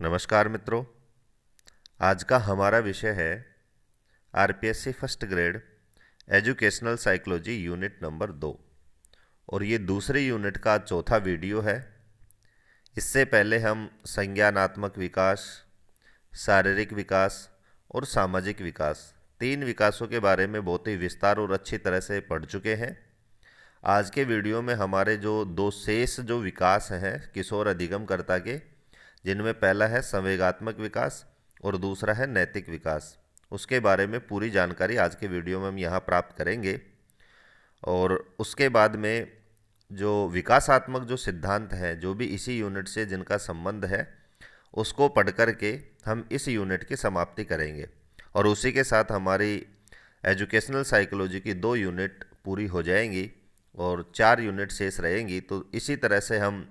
नमस्कार मित्रों। आज का हमारा विषय है RPSC first grade educational psychology unit number 2 और ये दूसरी यूनिट का चौथा वीडियो है। इससे पहले हम संज्ञानात्मक विकास, शारीरिक विकास और सामाजिक विकास, तीन विकासों के बारे में बहुत ही विस्तार और अच्छी तरह से पढ़ चुके हैं। आज के वीडियो में हमारे जो दो शेष जो विकास हैं किशोर अधिगमकर्ता के, जिनमें पहला है संवेगात्मक विकास और दूसरा है नैतिक विकास, उसके बारे में पूरी जानकारी आज के वीडियो में हम यहाँ प्राप्त करेंगे। और उसके बाद में जो विकासात्मक जो सिद्धांत हैं, जो भी इसी यूनिट से जिनका संबंध है, उसको पढ़ कर के हम इस यूनिट की समाप्ति करेंगे और उसी के साथ हमारी एजुकेशनल साइकोलॉजी की 2 यूनिट पूरी हो जाएंगी और 4 यूनिट शेष रहेंगी। तो इसी तरह से हम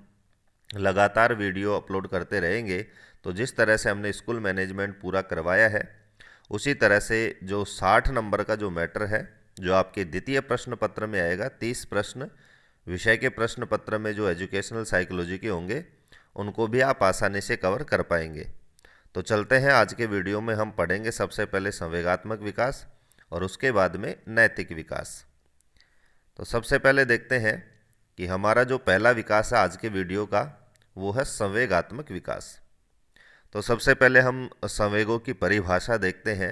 लगातार वीडियो अपलोड करते रहेंगे। तो जिस तरह से हमने स्कूल मैनेजमेंट पूरा करवाया है, उसी तरह से जो 60 नंबर का जो मैटर है, जो आपके द्वितीय प्रश्न पत्र में आएगा, 30 प्रश्न विषय के प्रश्न पत्र में जो एजुकेशनल साइकोलॉजी के होंगे, उनको भी आप आसानी से कवर कर पाएंगे। तो चलते हैं, आज के वीडियो में हम पढ़ेंगे सबसे पहले संवेगात्मक विकास और उसके बाद में नैतिक विकास। तो सबसे पहले देखते हैं कि हमारा जो पहला विकास है आज के वीडियो का, वो है संवेगात्मक विकास। तो सबसे पहले हम संवेगों की परिभाषा देखते हैं।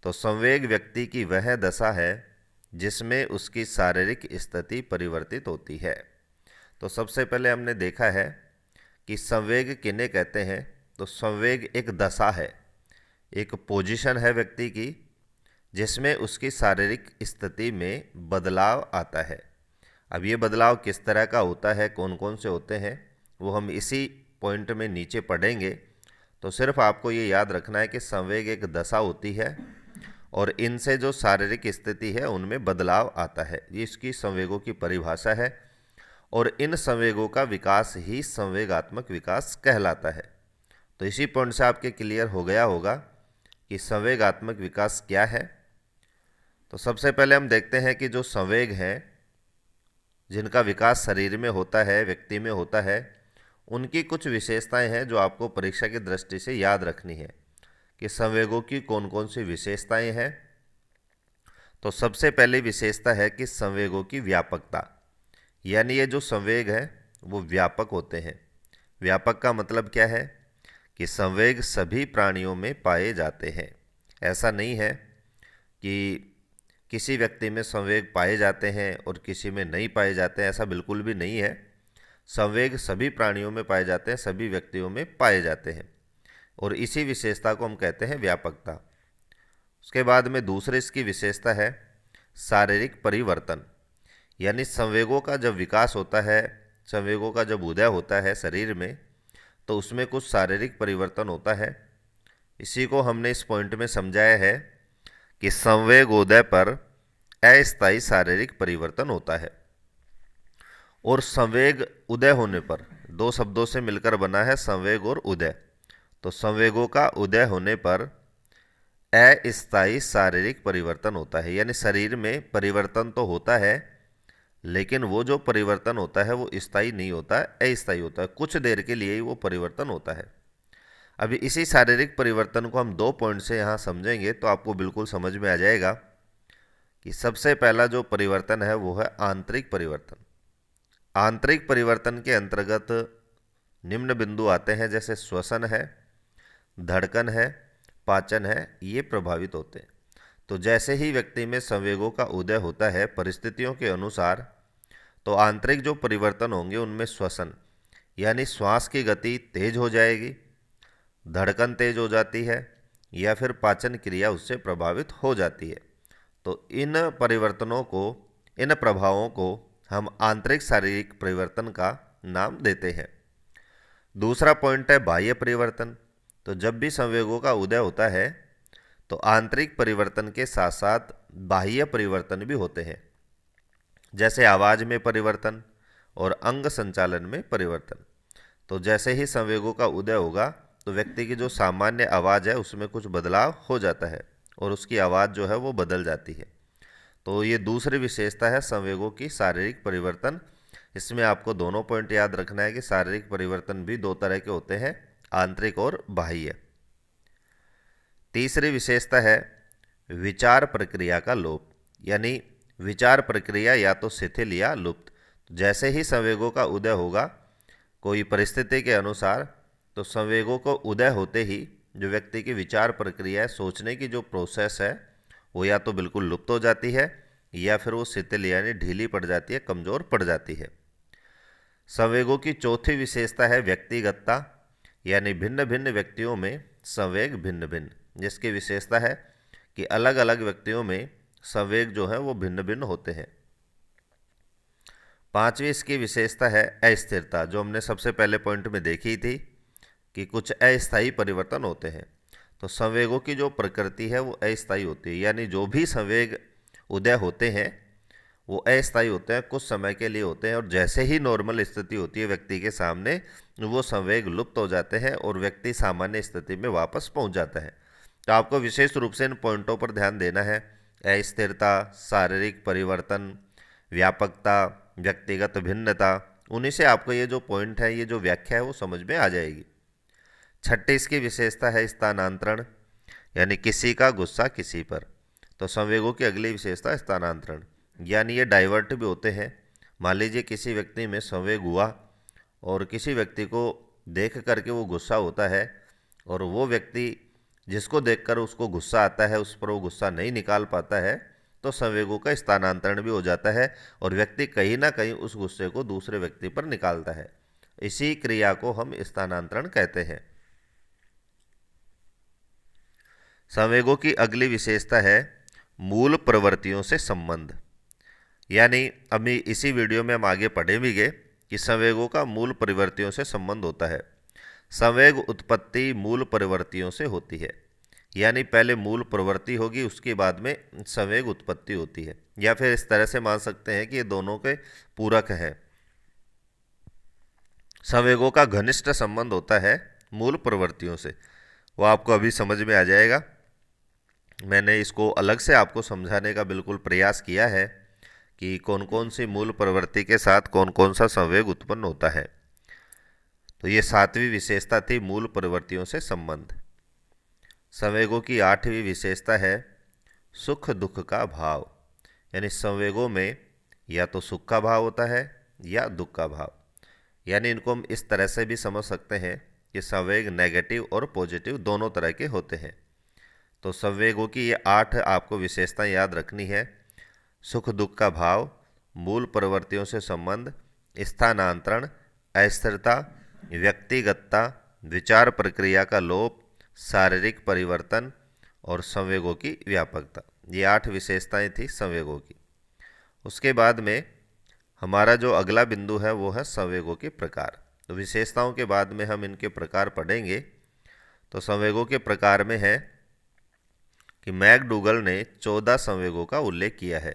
तो संवेग व्यक्ति की वह दशा है जिसमें उसकी शारीरिक स्थिति परिवर्तित होती है। तो सबसे पहले हमने देखा है कि संवेग किन्हें कहते हैं। तो संवेग एक दशा है, एक पोजीशन है व्यक्ति की, जिसमें उसकी शारीरिक स्थिति में बदलाव आता है। अब ये बदलाव किस तरह का होता है, कौन कौन से होते हैं, वो हम इसी पॉइंट में नीचे पढ़ेंगे। तो सिर्फ आपको ये याद रखना है कि संवेग एक दशा होती है और इनसे जो शारीरिक स्थिति है उनमें बदलाव आता है। ये इसकी संवेगों की परिभाषा है और इन संवेगों का विकास ही संवेगात्मक विकास कहलाता है। तो इसी पॉइंट से आपके क्लियर हो गया होगा कि संवेगात्मक विकास क्या है। तो सबसे पहले हम देखते हैं कि जो संवेग हैं, जिनका विकास शरीर में होता है, व्यक्ति में होता है, उनकी कुछ विशेषताएं हैं जो आपको परीक्षा की दृष्टि से याद रखनी है कि संवेगों की कौन कौन सी विशेषताएं हैं। तो सबसे पहली विशेषता है कि संवेगों की व्यापकता, यानी ये जो संवेग है वो व्यापक होते हैं। व्यापक का मतलब क्या है कि संवेग सभी प्राणियों में पाए जाते हैं। ऐसा नहीं है कि किसी व्यक्ति में संवेग पाए जाते हैं और किसी में नहीं पाए जाते हैं, ऐसा बिल्कुल भी नहीं है। संवेग सभी प्राणियों में पाए जाते हैं, सभी व्यक्तियों में पाए जाते हैं और इसी विशेषता को हम कहते हैं व्यापकता। उसके बाद में दूसरी इसकी विशेषता है शारीरिक परिवर्तन, यानी संवेगों का जब विकास होता है, संवेगों का जब उदय होता है शरीर में, तो उसमें कुछ शारीरिक परिवर्तन होता है। इसी को हमने इस पॉइंट में समझाया है कि संवेग उदय पर अस्थायी शारीरिक परिवर्तन होता है और संवेग उदय होने पर, 2 शब्दों से मिलकर बना है संवेग और उदय। तो संवेगों का उदय होने पर अस्थायी शारीरिक परिवर्तन होता है, यानी शरीर में परिवर्तन तो होता है, लेकिन वो जो परिवर्तन होता है वो स्थायी नहीं होता है, अस्थायी होता है। कुछ देर के लिए ही वो परिवर्तन होता है। अभी इसी शारीरिक परिवर्तन को हम 2 पॉइंट से यहाँ समझेंगे तो आपको बिल्कुल समझ में आ जाएगा कि सबसे पहला जो परिवर्तन है वो है आंतरिक परिवर्तन। आंतरिक परिवर्तन के अंतर्गत निम्न बिंदु आते हैं, जैसे श्वसन है, धड़कन है, पाचन है, ये प्रभावित होते हैं। तो जैसे ही व्यक्ति में संवेगों का उदय होता है परिस्थितियों के अनुसार, तो आंतरिक जो परिवर्तन होंगे उनमें श्वसन यानी श्वास की गति तेज हो जाएगी, धड़कन तेज हो जाती है या फिर पाचन क्रिया उससे प्रभावित हो जाती है। तो इन परिवर्तनों को, इन प्रभावों को हम आंतरिक शारीरिक परिवर्तन का नाम देते हैं। दूसरा पॉइंट है बाह्य परिवर्तन। तो जब भी संवेगों का उदय होता है तो आंतरिक परिवर्तन के साथ साथ बाह्य परिवर्तन भी होते हैं, जैसे आवाज़ में परिवर्तन और अंग संचालन में परिवर्तन। तो जैसे ही संवेगों का उदय होगा तो व्यक्ति की जो सामान्य आवाज़ है उसमें कुछ बदलाव हो जाता है और उसकी आवाज़ जो है वो बदल जाती है। तो ये दूसरी विशेषता है संवेगों की शारीरिक परिवर्तन। इसमें आपको दोनों पॉइंट याद रखना है कि शारीरिक परिवर्तन भी 2 तरह के होते हैं, आंतरिक और बाह्य। तीसरी विशेषता है विचार प्रक्रिया का लोप, यानी विचार प्रक्रिया या तो शिथिल या लुप्त। जैसे ही संवेगों का उदय होगा कोई परिस्थिति के अनुसार, तो संवेगों को उदय होते ही जो व्यक्ति की विचार प्रक्रिया है, सोचने की जो प्रोसेस है, वो या तो बिल्कुल लुप्त हो जाती है या फिर वो शिथिल यानी ढीली पड़ जाती है, कमज़ोर पड़ जाती है। संवेगों की चौथी विशेषता है व्यक्तिगतता, यानी भिन्न भिन्न व्यक्तियों में संवेग भिन्न भिन्न, जिसकी विशेषता है कि अलग अलग व्यक्तियों में संवेग जो है वो भिन्न भिन्न होते हैं। पांचवी इसकी विशेषता है अस्थिरता, जो हमने सबसे पहले पॉइंट में देखी थी कि कुछ अस्थायी परिवर्तन होते हैं। तो संवेगों की जो प्रकृति है वो अस्थायी होती है, यानी जो भी संवेग उदय होते हैं वो अस्थायी होते हैं, कुछ समय के लिए होते हैं, और जैसे ही नॉर्मल स्थिति होती है व्यक्ति के सामने, वो संवेग लुप्त हो जाते हैं और व्यक्ति सामान्य स्थिति में वापस पहुंच जाता है। तो आपको विशेष रूप से इन पॉइंटों पर ध्यान देना है। अस्थिरता, शारीरिक परिवर्तन, व्यापकता, व्यक्तिगत भिन्नता, उन्हीं से आपको ये जो पॉइंट है, ये जो व्याख्या है वो समझ में आ जाएगी। छठी इसकी विशेषता है स्थानांतरण, यानी किसी का गुस्सा किसी पर। तो संवेगों की अगली विशेषता स्थानांतरण, यानी ये डाइवर्ट भी होते हैं। मान लीजिए किसी व्यक्ति में संवेग हुआ और किसी व्यक्ति को देख करके वो गुस्सा होता है, और वो व्यक्ति जिसको देखकर उसको गुस्सा आता है उस पर वो गुस्सा नहीं निकाल पाता है, तो संवेगों का स्थानांतरण भी हो जाता है और व्यक्ति कहीं ना कहीं उस गुस्से को दूसरे व्यक्ति पर निकालता है। इसी क्रिया को हम स्थानांतरण कहते हैं। संवेगों की अगली विशेषता है मूल प्रवृत्तियों से संबंध, यानी अभी इसी वीडियो में हम आगे पढ़े भी गए कि संवेगों का मूल प्रवृत्तियों से संबंध होता है। संवेग उत्पत्ति मूल प्रवृत्तियों से होती है, यानी पहले मूल प्रवृत्ति होगी, उसके बाद में संवेग उत्पत्ति होती है, या फिर इस तरह से मान सकते हैं कि ये दोनों के पूरक हैं। संवेगों का घनिष्ठ संबंध होता है मूल प्रवृत्तियों से, वो आपको अभी समझ में आ जाएगा। मैंने इसको अलग से आपको समझाने का बिल्कुल प्रयास किया है कि कौन कौन सी मूल प्रवृत्ति के साथ कौन कौन सा संवेग उत्पन्न होता है। तो ये सातवीं विशेषता थी मूल प्रवृत्तियों से संबंध। संवेगों की आठवीं विशेषता है सुख दुख का भाव, यानी संवेगों में या तो सुख का भाव होता है या दुख का भाव। यानी इनको हम इस तरह से भी समझ सकते हैं कि संवेग नेगेटिव और पॉजिटिव दोनों तरह के होते हैं। तो संवेगों की ये 8 आपको विशेषताएं याद रखनी है। सुख दुख का भाव, मूल प्रवृत्तियों से संबंध, स्थानांतरण, अस्थिरता, व्यक्तिगतता, विचार प्रक्रिया का लोप, शारीरिक परिवर्तन और संवेगों की व्यापकता। ये 8 विशेषताएं थी संवेगों की। उसके बाद में हमारा जो अगला बिंदु है वो है संवेगों के प्रकार। तो विशेषताओं के बाद में हम इनके प्रकार पढ़ेंगे। तो संवेगों के प्रकार में है कि मैकडूगल ने 14 संवेगों का उल्लेख किया है।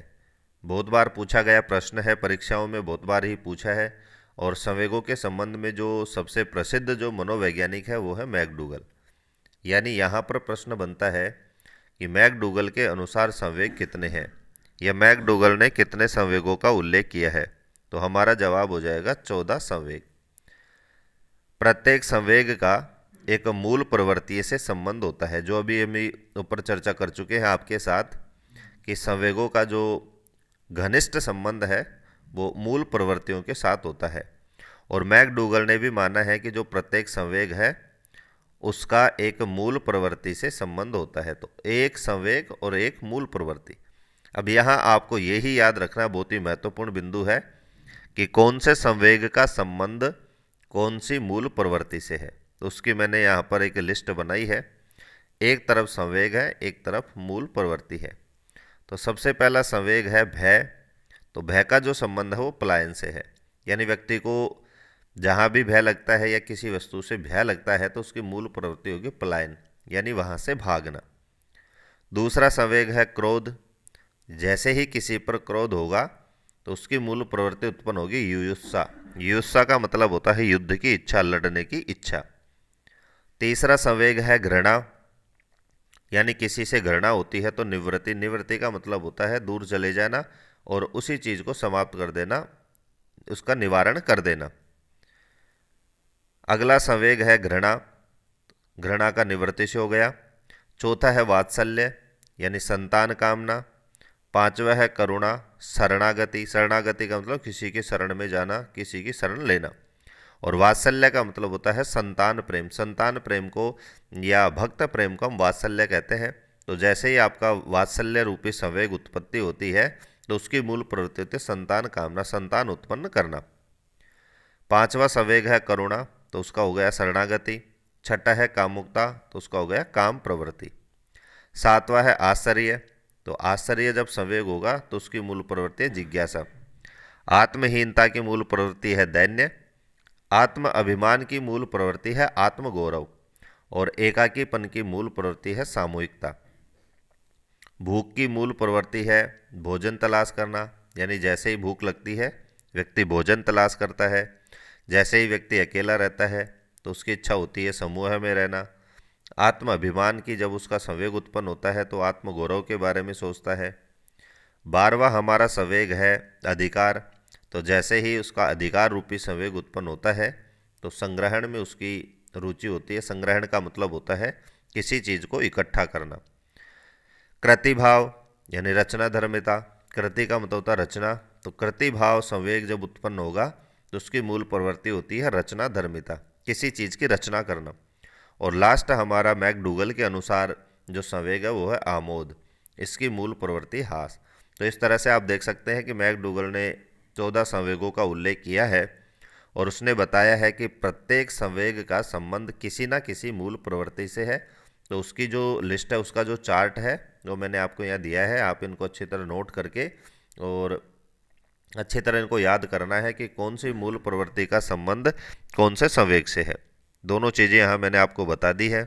बहुत बार पूछा गया प्रश्न है, परीक्षाओं में बहुत बार ही पूछा है, और संवेगों के संबंध में जो सबसे प्रसिद्ध जो मनोवैज्ञानिक है वो है मैकडूगल। यानी यहाँ पर प्रश्न बनता है कि मैकडूगल के अनुसार संवेग कितने हैं, या मैकडूगल ने कितने संवेगों का उल्लेख किया है। तो हमारा जवाब हो जाएगा 14 संवेग। प्रत्येक संवेग का एक मूल प्रवृत्ति से संबंध होता है, जो अभी हम ऊपर चर्चा कर चुके हैं आपके साथ कि संवेगों का जो घनिष्ठ संबंध है वो मूल प्रवृत्तियों के साथ होता है। और मैकडूगल ने भी माना है कि जो प्रत्येक संवेग है उसका एक मूल प्रवृत्ति से संबंध होता है। तो एक संवेग और एक मूल प्रवृत्ति। अब यहाँ आपको यही याद रखना बहुत ही महत्वपूर्ण बिंदु है कि कौन से संवेग का संबंध कौन सी मूल प्रवृत्ति से है। तो उसकी मैंने यहाँ पर एक लिस्ट बनाई है। एक तरफ संवेग है, एक तरफ मूल प्रवृत्ति है। तो सबसे पहला संवेग है भय। तो भय का जो संबंध है वो पलायन से है, यानी व्यक्ति को जहाँ भी भय लगता है या किसी वस्तु से भय लगता है तो उसकी मूल प्रवृत्ति होगी पलायन, यानी वहाँ से भागना। दूसरा संवेग है क्रोध। जैसे ही किसी पर क्रोध होगा तो उसकी मूल प्रवृत्ति उत्पन्न होगी युयुत्सा। युयुत्सा का मतलब होता है युद्ध की इच्छा, लड़ने की इच्छा। तीसरा संवेग है घृणा, यानी किसी से घृणा होती है तो निवृत्ति। निवृत्ति का मतलब होता है दूर चले जाना और उसी चीज को समाप्त कर देना, उसका निवारण कर देना। अगला संवेग है घृणा। घृणा का निवृत्ति से हो गया। चौथा है वात्सल्य यानी संतान कामना। पांचवा है करुणा, शरणागति, शरणागति का मतलब किसी की शरण में जाना, किसी की शरण लेना। और वात्सल्य का मतलब होता है संतान प्रेम। संतान प्रेम को या भक्त प्रेम को हम वात्सल्य कहते हैं। तो जैसे ही आपका वात्सल्य रूपी संवेग उत्पत्ति होती है तो उसकी मूल प्रवृत्ति होती है संतान कामना, संतान उत्पन्न करना। पांचवा संवेग है करुणा, तो उसका हो गया शरणागति। छठा है कामुकता, तो उसका हो गया काम प्रवृत्ति। सातवां है आश्चर्य, तो आश्चर्य जब संवेग होगा तो उसकी मूल प्रवृत्ति है जिज्ञासा। आत्महीनता की मूल प्रवृत्ति है दैन्य। आत्म अभिमान की मूल प्रवृत्ति है आत्मगौरव। और एकाकीपन की मूल प्रवृत्ति है सामूहिकता। भूख की मूल प्रवृत्ति है भोजन तलाश करना, यानी जैसे ही भूख लगती है व्यक्ति भोजन तलाश करता है। जैसे ही व्यक्ति अकेला रहता है तो उसकी इच्छा होती है समूह में रहना। आत्म अभिमान की जब उसका संवेग उत्पन्न होता है तो आत्मगौरव के बारे में सोचता है। 12वां हमारा संवेग है अधिकार, तो जैसे ही उसका अधिकार रूपी संवेग उत्पन्न होता है तो संग्रहण में उसकी रुचि होती है। संग्रहण का मतलब होता है किसी चीज़ को इकट्ठा करना। कृतिभाव यानी रचना धर्मिता, कृति का मतलब होता है रचना, तो कृतिभाव संवेग जब उत्पन्न होगा तो उसकी मूल प्रवृत्ति होती है रचना धर्मिता, किसी चीज़ की रचना करना। और लास्ट हमारा मैकडूगल के अनुसार जो संवेग है वो है आमोद, इसकी मूल प्रवृत्ति हास। तो इस तरह से आप देख सकते हैं कि मैकडूगल ने 14 संवेगों का उल्लेख किया है और उसने बताया है कि प्रत्येक संवेग का संबंध किसी न किसी मूल प्रवृत्ति से है। तो उसकी जो लिस्ट है, उसका जो चार्ट है वो मैंने आपको यहाँ दिया है। आप इनको अच्छी तरह नोट करके और अच्छी तरह इनको याद करना है कि कौन सी मूल प्रवृत्ति का संबंध कौन से संवेग से है। दोनों चीज़ें यहाँ मैंने आपको बता दी है।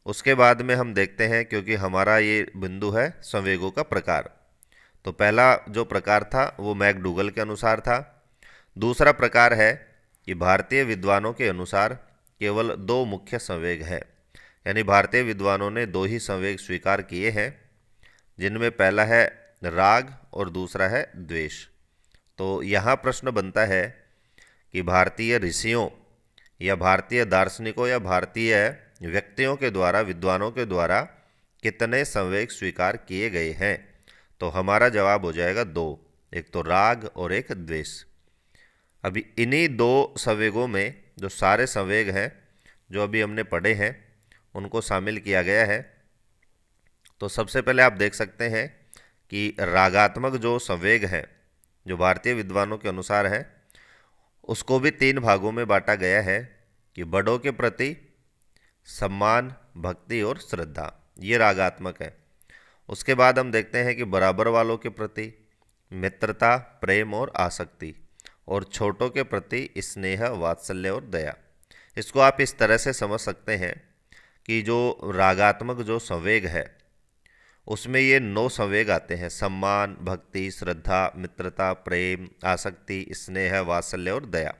उसके बाद में हम देखते हैं, क्योंकि हमारा ये बिंदु है संवेगों का प्रकार, तो पहला जो प्रकार था वो मैकडूगल के अनुसार था। दूसरा प्रकार है कि भारतीय विद्वानों के अनुसार केवल 2 मुख्य संवेग हैं, यानी भारतीय विद्वानों ने 2 ही संवेग स्वीकार किए हैं, जिनमें पहला है राग और दूसरा है द्वेष। तो यहाँ प्रश्न बनता है कि भारतीय ऋषियों या भारतीय दार्शनिकों या भारतीय व्यक्तियों के द्वारा, विद्वानों के द्वारा कितने संवेग स्वीकार किए गए हैं। तो हमारा जवाब हो जाएगा 2, एक तो राग और एक द्वेष। अभी इन्हीं 2 संवेगों में जो सारे संवेग हैं जो अभी हमने पढ़े हैं उनको शामिल किया गया है। तो सबसे पहले आप देख सकते हैं कि रागात्मक जो संवेग है जो भारतीय विद्वानों के अनुसार है उसको भी 3 भागों में बांटा गया है कि बड़ों के प्रति सम्मान, भक्ति और श्रद्धा, ये रागात्मक है। उसके बाद हम देखते हैं कि बराबर वालों के प्रति मित्रता, प्रेम और आसक्ति, और छोटों के प्रति स्नेह, वात्सल्य और दया। इसको आप इस तरह से समझ सकते हैं कि जो रागात्मक जो संवेग है उसमें ये 9 संवेग आते हैं: सम्मान, भक्ति, श्रद्धा, मित्रता, प्रेम, आसक्ति, स्नेह, वात्सल्य और दया।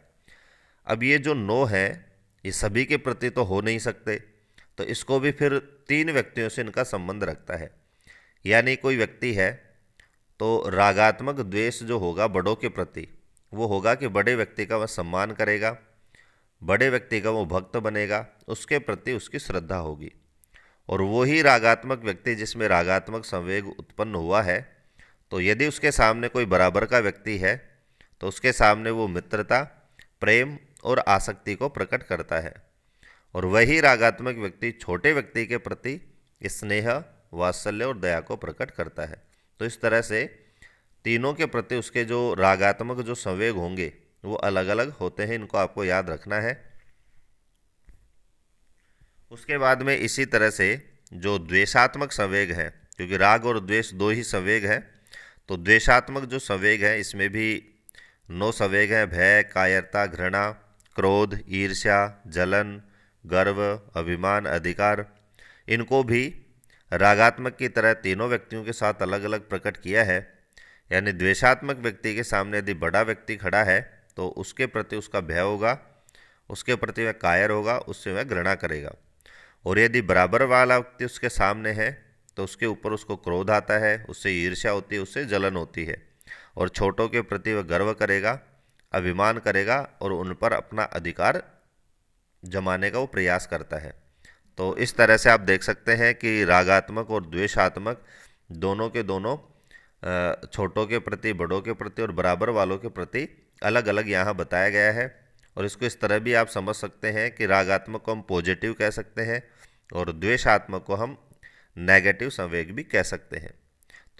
अब ये जो 9 हैं ये सभी के प्रति तो हो नहीं सकते, तो इसको भी फिर 3 व्यक्तियों से इनका संबंध रखता है। यानी कोई व्यक्ति है तो रागात्मक द्वेष जो होगा बड़ों के प्रति वो होगा कि बड़े व्यक्ति का वह सम्मान करेगा, बड़े व्यक्ति का वो भक्त बनेगा, उसके प्रति उसकी श्रद्धा होगी। और वही रागात्मक व्यक्ति जिसमें रागात्मक संवेग उत्पन्न हुआ है, तो यदि उसके सामने कोई बराबर का व्यक्ति है तो उसके सामने वो मित्रता, प्रेम और आसक्ति को प्रकट करता है। और वही रागात्मक व्यक्ति छोटे व्यक्ति के प्रति स्नेह, वात्सल्य और दया को प्रकट करता है। तो इस तरह से तीनों के प्रति उसके जो रागात्मक जो संवेग होंगे वो अलग अलग होते हैं, इनको आपको याद रखना है। उसके बाद में इसी तरह से जो द्वेषात्मक संवेग है, क्योंकि राग और द्वेष 2 ही संवेग हैं, तो द्वेषात्मक जो संवेग है इसमें भी 9 संवेग हैं: भय, कायरता, घृणा, क्रोध, ईर्ष्या, जलन, गर्व, अभिमान, अधिकार। इनको भी रागात्मक की तरह तीनों व्यक्तियों के साथ अलग अलग प्रकट किया है। यानी द्वेषात्मक व्यक्ति के सामने यदि बड़ा व्यक्ति खड़ा है तो उसके प्रति उसका भय होगा, उसके प्रति वह कायर होगा, उससे वह घृणा करेगा। और यदि बराबर वाला व्यक्ति उसके सामने है तो उसके ऊपर उसको क्रोध आता है, उससे ईर्ष्या होती है, उससे जलन होती है। और छोटों के प्रति वह गर्व करेगा, अभिमान करेगा और उन पर अपना अधिकार जमाने का वो प्रयास करता है। तो इस तरह से आप देख सकते हैं कि रागात्मक और द्वेषात्मक दोनों के दोनों छोटों के प्रति, बड़ों के प्रति और बराबर वालों के प्रति अलग अलग यहाँ बताया गया है। और इसको इस तरह भी आप समझ सकते हैं कि रागात्मक को हम पॉजिटिव कह सकते हैं और द्वेषात्मक को हम नेगेटिव संवेग भी कह सकते हैं।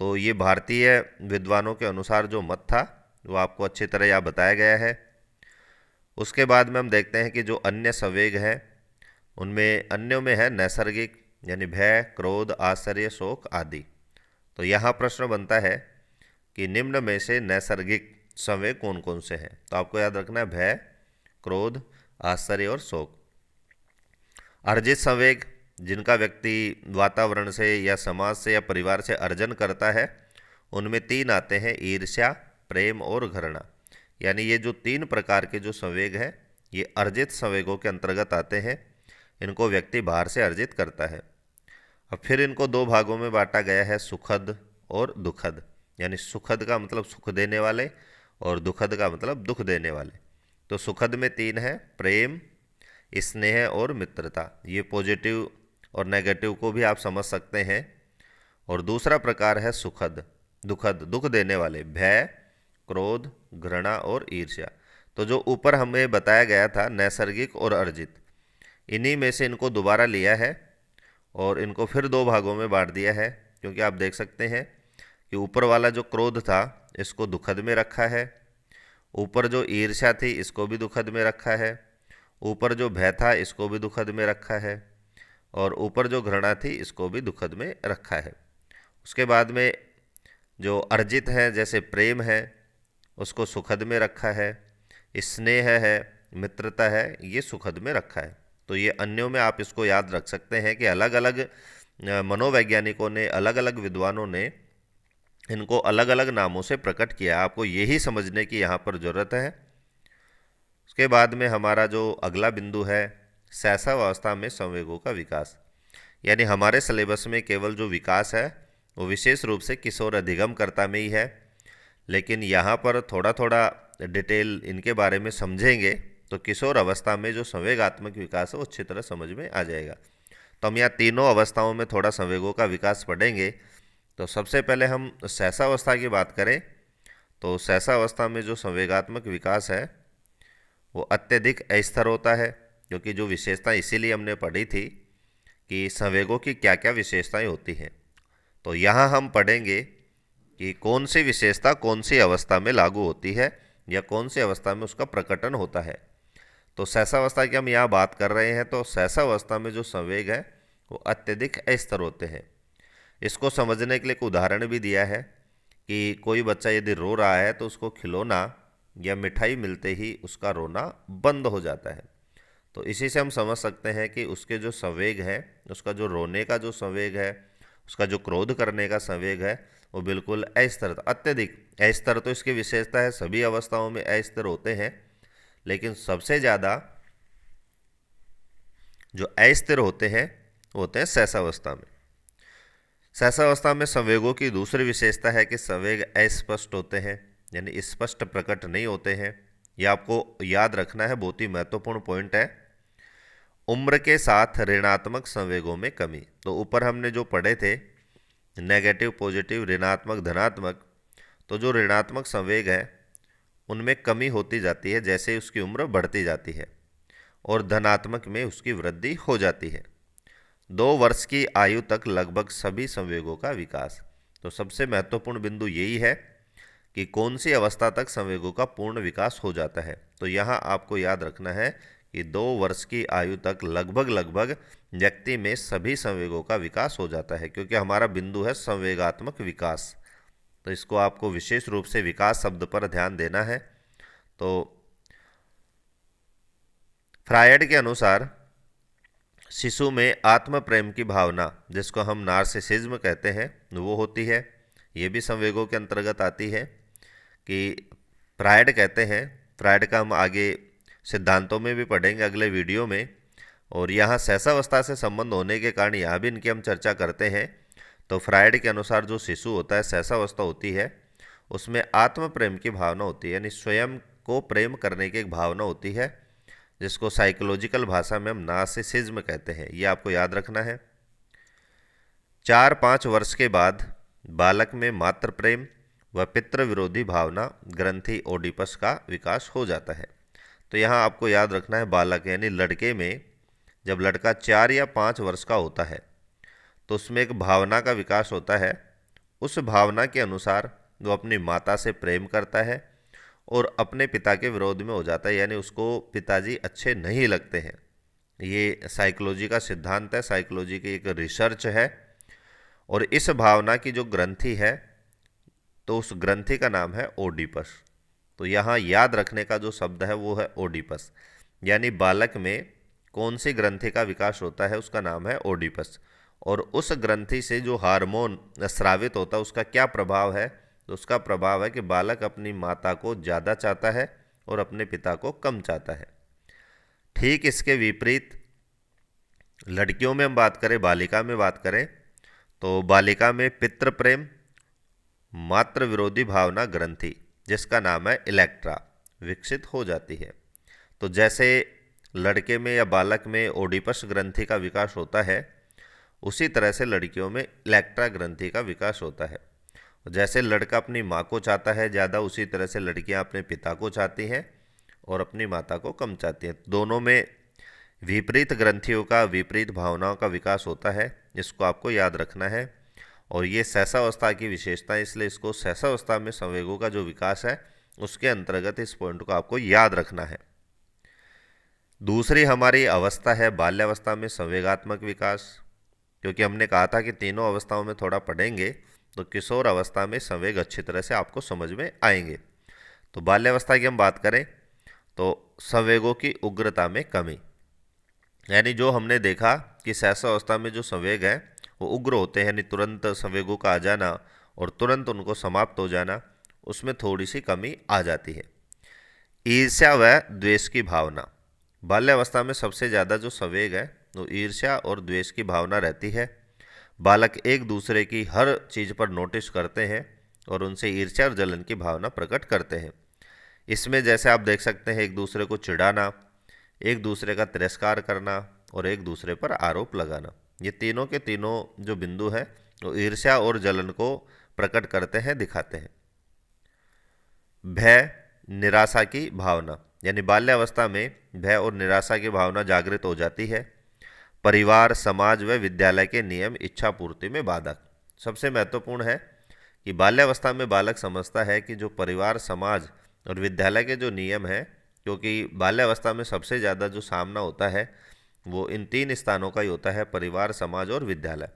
तो ये भारतीय विद्वानों के अनुसार जो मत था वो आपको अच्छी तरह यहाँ बताया गया है। उसके बाद में हम देखते हैं कि जो अन्य संवेग हैं उनमें अन्यों में है नैसर्गिक, यानी भय, क्रोध, आश्चर्य, शोक आदि। तो यहाँ प्रश्न बनता है कि निम्न में से नैसर्गिक संवेग कौन कौन से हैं। तो आपको याद रखना है भय, क्रोध, आश्चर्य और शोक। अर्जित संवेग, जिनका व्यक्ति वातावरण से या समाज से या परिवार से अर्जन करता है, उनमें 3 आते हैं, ईर्ष्या, प्रेम और घृणा। यानी ये जो 3 प्रकार के जो संवेग हैं ये अर्जित संवेगों के अंतर्गत आते हैं। इनको व्यक्ति बाहर से अर्जित करता है। अब फिर इनको 2 भागों में बांटा गया है, सुखद और दुखद। यानी सुखद का मतलब सुख देने वाले और दुखद का मतलब दुख देने वाले। तो सुखद में 3 है, प्रेम, स्नेह और मित्रता। ये पॉजिटिव और नेगेटिव को भी आप समझ सकते हैं। और दूसरा प्रकार है सुखद, दुखद, दुख देने वाले, भय, क्रोध, घृणा और ईर्ष्या। तो जो ऊपर हमें बताया गया था नैसर्गिक और अर्जित, इन्हीं में से इनको दोबारा लिया है और इनको फिर 2 भागों में बांट दिया है। क्योंकि आप देख सकते हैं कि ऊपर वाला जो क्रोध था इसको दुखद में रखा है, ऊपर जो ईर्ष्या थी इसको भी दुखद में रखा है, ऊपर जो भय था इसको भी दुखद में रखा है और ऊपर जो घृणा थी इसको भी दुखद में रखा है। उसके बाद में जो अर्जित है, जैसे प्रेम है, उसको सुखद में रखा है, स्नेह है, मित्रता है, ये सुखद में रखा है। तो ये अन्यों में आप इसको याद रख सकते हैं कि अलग अलग मनोवैज्ञानिकों ने, अलग अलग विद्वानों ने इनको अलग अलग नामों से प्रकट किया। आपको यही समझने की यहाँ पर ज़रूरत है। उसके बाद में हमारा जो अगला बिंदु है, शैशवावस्था में संवेगों का विकास। यानी हमारे सिलेबस में केवल जो विकास है वो विशेष रूप से किशोर अधिगमकर्ता में ही है, लेकिन यहाँ पर थोड़ा थोड़ा डिटेल इनके बारे में समझेंगे तो किशोर अवस्था में जो संवेगात्मक विकास है वो अच्छी तरह समझ में आ जाएगा। तो हम यहाँ तीनों अवस्थाओं में थोड़ा संवेगों का विकास पढ़ेंगे। तो सबसे पहले हम शैशवावस्था की बात करें तो शैशवावस्था में जो संवेगात्मक विकास है वो अत्यधिक अस्थिर होता है, क्योंकि जो विशेषताएं इसीलिए हमने पढ़ी थी कि संवेगों की क्या क्या विशेषताएं होती हैं। तो यहाँ हम पढ़ेंगे कि कौन सी विशेषता कौन सी अवस्था में लागू होती है या कौन सी अवस्था में उसका प्रकटन होता है। तो शैशवावस्था की हम यहाँ बात कर रहे हैं। तो शैशवावस्था में जो संवेग है वो अत्यधिक अस्थिर होते हैं। इसको समझने के लिए एक उदाहरण भी दिया है कि कोई बच्चा यदि रो रहा है तो उसको खिलौना या मिठाई मिलते ही उसका रोना बंद हो जाता है। तो इसी से हम समझ सकते हैं कि उसके जो संवेग है, उसका जो रोने का जो संवेग है, उसका जो क्रोध करने का संवेग है वो बिल्कुल अस्थिर, अत्यधिक अस्थिर। तो इसकी विशेषता है सभी अवस्थाओं में अस्थिर होते हैं, लेकिन सबसे ज़्यादा जो अस्थिर होते हैं वो होते हैं शैशवावस्था में। शैशवावस्था में संवेगों की दूसरी विशेषता है कि संवेग अस्पष्ट होते हैं, यानी स्पष्ट प्रकट नहीं होते हैं। यह आपको याद रखना है, बहुत ही महत्वपूर्ण पॉइंट है। उम्र के साथ ऋणात्मक संवेगों में कमी। तो ऊपर हमने जो पढ़े थे नेगेटिव, पॉजिटिव, ऋणात्मक, धनात्मक, तो जो ऋणात्मक संवेग है उनमें कमी होती जाती है जैसे उसकी उम्र बढ़ती जाती है और धनात्मक में उसकी वृद्धि हो जाती है। 2 वर्ष की आयु तक लगभग सभी संवेगों का विकास। तो सबसे महत्वपूर्ण बिंदु यही है कि कौन सी अवस्था तक संवेगों का पूर्ण विकास हो जाता है। तो यहाँ आपको याद रखना है कि 2 वर्ष की आयु तक लगभग व्यक्ति में सभी संवेगों का विकास हो जाता है, क्योंकि हमारा बिंदु है संवेगात्मक विकास। तो इसको आपको विशेष रूप से विकास शब्द पर ध्यान देना है। तो फ्रायड के अनुसार शिशु में आत्म प्रेम की भावना, जिसको हम नार्सिसिज्म कहते हैं, वो होती है। ये भी संवेगों के अंतर्गत आती है कि फ्रायड कहते हैं, फ्रायड का हम आगे सिद्धांतों में भी पढ़ेंगे अगले वीडियो में। और यहाँ शैशवावस्था से संबंध होने के कारण यहाँ भी इनकी हम चर्चा करते हैं। तो फ्रायड के अनुसार जो शिशु होता है, शैशवावस्था होती है, उसमें आत्म प्रेम की भावना होती है, यानी स्वयं को प्रेम करने की एक भावना होती है, जिसको साइकोलॉजिकल भाषा में हम नार्सिसिज्म कहते हैं, ये आपको याद रखना है। 4-5 वर्ष के बाद बालक में मातृ प्रेम व पितृ विरोधी भावना ग्रंथि ओडिपस का विकास हो जाता है। तो यहाँ आपको याद रखना है, बालक यानी लड़के में जब लड़का 4 या 5 वर्ष का होता है तो उसमें एक भावना का विकास होता है। उस भावना के अनुसार वो अपनी माता से प्रेम करता है और अपने पिता के विरोध में हो जाता है, यानी उसको पिताजी अच्छे नहीं लगते हैं। ये साइकोलॉजी का सिद्धांत है, साइकोलॉजी की एक रिसर्च है। और इस भावना की जो ग्रंथि है तो उस ग्रंथि का नाम है ओडिपस। तो यहाँ याद रखने का जो शब्द है वो है ओडिपस, यानी बालक में कौन सी ग्रंथि का विकास होता है उसका नाम है ओडिपस। और उस ग्रंथि से जो हार्मोन स्रावित होता है उसका क्या प्रभाव है, तो उसका प्रभाव है कि बालक अपनी माता को ज़्यादा चाहता है और अपने पिता को कम चाहता है। ठीक इसके विपरीत लड़कियों में हम बात करें, बालिका में बात करें, तो बालिका में पितृ प्रेम मातृ विरोधी भावना ग्रंथि जिसका नाम है इलेक्ट्रा विकसित हो जाती है। तो जैसे लड़के में या बालक में ओडिपस ग्रंथि का विकास होता है, उसी तरह से लड़कियों में इलेक्ट्रा ग्रंथि का विकास होता है। जैसे लड़का अपनी माँ को चाहता है ज़्यादा, उसी तरह से लड़कियाँ अपने पिता को चाहती हैं और अपनी माता को कम चाहती हैं। दोनों में विपरीत ग्रंथियों का, विपरीत भावनाओं का विकास होता है, इसको आपको याद रखना है। और ये सहसावस्था की विशेषता है, इसलिए इसको सहसावस्था में संवेगों का जो विकास है उसके अंतर्गत इस पॉइंट को आपको याद रखना है। दूसरी हमारी अवस्था है बाल्यावस्था में संवेगात्मक विकास, क्योंकि हमने कहा था कि तीनों अवस्थाओं में थोड़ा पढ़ेंगे तो किशोर अवस्था में संवेग अच्छी तरह से आपको समझ में आएंगे। तो बाल्यावस्था की हम बात करें तो संवेगों की उग्रता में कमी, यानी जो हमने देखा कि सहसावस्था में जो संवेग है वो उग्र होते हैं, यानी तुरंत संवेगों का आ जाना और तुरंत उनको समाप्त हो जाना, उसमें थोड़ी सी कमी आ जाती है। ईर्ष्या व द्वेष की भावना, बाल्यावस्था में सबसे ज़्यादा जो संवेग है वो ईर्ष्या और द्वेष की भावना रहती है। बालक एक दूसरे की हर चीज़ पर नोटिस करते हैं और उनसे ईर्ष्या और जलन की भावना प्रकट करते हैं। इसमें जैसे आप देख सकते हैं एक दूसरे को चिढ़ाना, एक दूसरे का तिरस्कार करना और एक दूसरे पर आरोप लगाना, ये तीनों के तीनों जो बिंदु हैं वो ईर्ष्या और जलन को प्रकट करते हैं, दिखाते हैं। भय निराशा की भावना, यानी बाल्यावस्था में भय और निराशा की भावना जागृत हो जाती है। परिवार, समाज व विद्यालय के नियम इच्छा पूर्ति में बाधक, सबसे महत्वपूर्ण है कि बाल्यावस्था में बालक समझता है कि जो परिवार, समाज और विद्यालय के जो नियम हैं, क्योंकि बाल्यावस्था में सबसे ज़्यादा जो सामना होता है वो इन 3 स्थानों का ही होता है, परिवार, समाज और विद्यालय।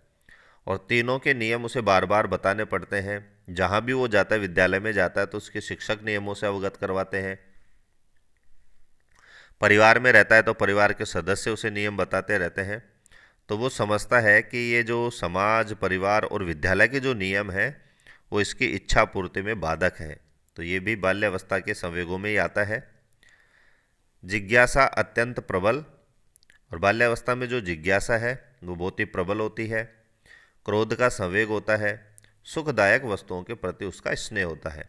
और तीनों के नियम उसे बार बार बताने पड़ते हैं। जहाँ भी वो जाता है, विद्यालय में जाता है तो उसके शिक्षक नियमों से अवगत करवाते हैं। परिवार में रहता है तो परिवार के सदस्य उसे नियम बताते रहते हैं। तो वो समझता है कि ये जो समाज, परिवार और विद्यालय के जो नियम हैं वो इसकी इच्छा पूर्ति में बाधक हैं। तो ये भी बाल्यावस्था के संवेगों में ही आता है। जिज्ञासा अत्यंत प्रबल, और बाल्यावस्था में जो जिज्ञासा है वो बहुत ही प्रबल होती है। क्रोध का संवेग होता है। सुखदायक वस्तुओं के प्रति उसका स्नेह होता है।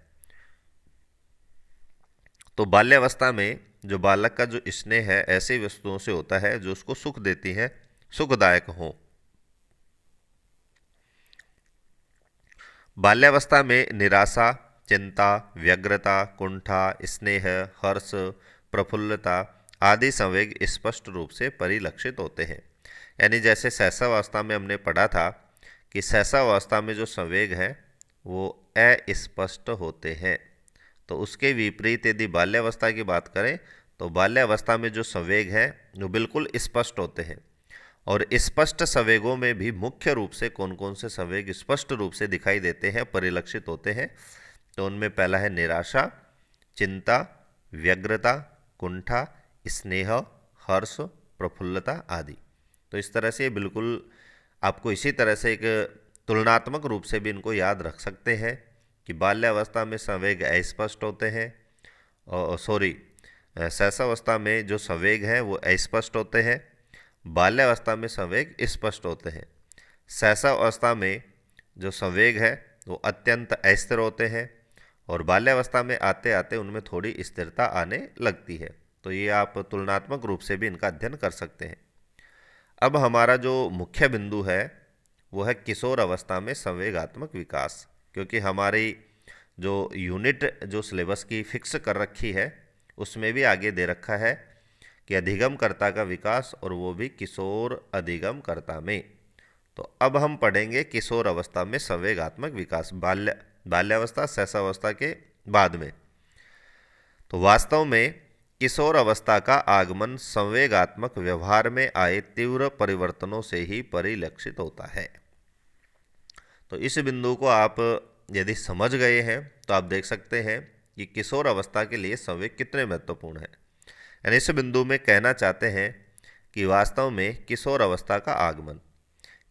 तो बाल्यावस्था में जो बालक का जो स्नेह है ऐसी वस्तुओं से होता है जो उसको सुख देती हैं, सुखदायक हों। बाल्यावस्था में निराशा, चिंता, व्यग्रता, कुंठा, स्नेह, हर्ष, प्रफुल्लता आदि संवेग स्पष्ट रूप से परिलक्षित होते हैं। यानी जैसे सहसावस्था में हमने पढ़ा था कि सहसावस्था में जो संवेग हैं वो अस्पष्ट होते हैं, तो उसके विपरीत यदि बाल्यावस्था की बात करें तो बाल्यावस्था में जो संवेग हैं वो बिल्कुल स्पष्ट होते हैं। और स्पष्ट संवेगों में भी मुख्य रूप से कौन कौन से संवेग स्पष्ट रूप से दिखाई देते हैं, परिलक्षित होते हैं, तो उनमें पहला है निराशा, चिंता, व्यग्रता, कुंठा, स्नेह, हर्ष, प्रफुल्लता आदि। तो इस तरह से बिल्कुल आपको इसी तरह से एक तुलनात्मक रूप से भी इनको याद रख सकते हैं कि बाल्यावस्था में संवेग अस्पष्ट होते हैं, और सहसावस्था में जो संवेग हैं वो अस्पष्ट होते हैं, बाल्यावस्था में संवेग स्पष्ट होते हैं। सहसावस्था में जो संवेग है वो अत्यंत अस्थिर होते हैं और बाल्यावस्था में आते आते उनमें थोड़ी स्थिरता आने लगती है। तो ये आप तुलनात्मक रूप से भी इनका अध्ययन कर सकते हैं। अब हमारा जो मुख्य बिंदु है वो है किशोर अवस्था में संवेगात्मक विकास, क्योंकि हमारी जो यूनिट जो सिलेबस की फिक्स कर रखी है उसमें भी आगे दे रखा है कि अधिगमकर्ता का विकास, और वो भी किशोर अधिगमकर्ता में। तो अब हम पढ़ेंगे किशोर अवस्था में संवेगात्मक विकास, बाल्यावस्था शैशवावस्था के बाद में। तो वास्तव में किशोर अवस्था का आगमन संवेगात्मक व्यवहार में आए तीव्र परिवर्तनों से ही परिलक्षित होता है। तो इस बिंदु को आप यदि समझ गए हैं तो आप देख सकते हैं कि किशोर अवस्था के लिए संवेग कितने महत्वपूर्ण है। यानी इस बिंदु में कहना चाहते हैं कि वास्तव में किशोर अवस्था का आगमन,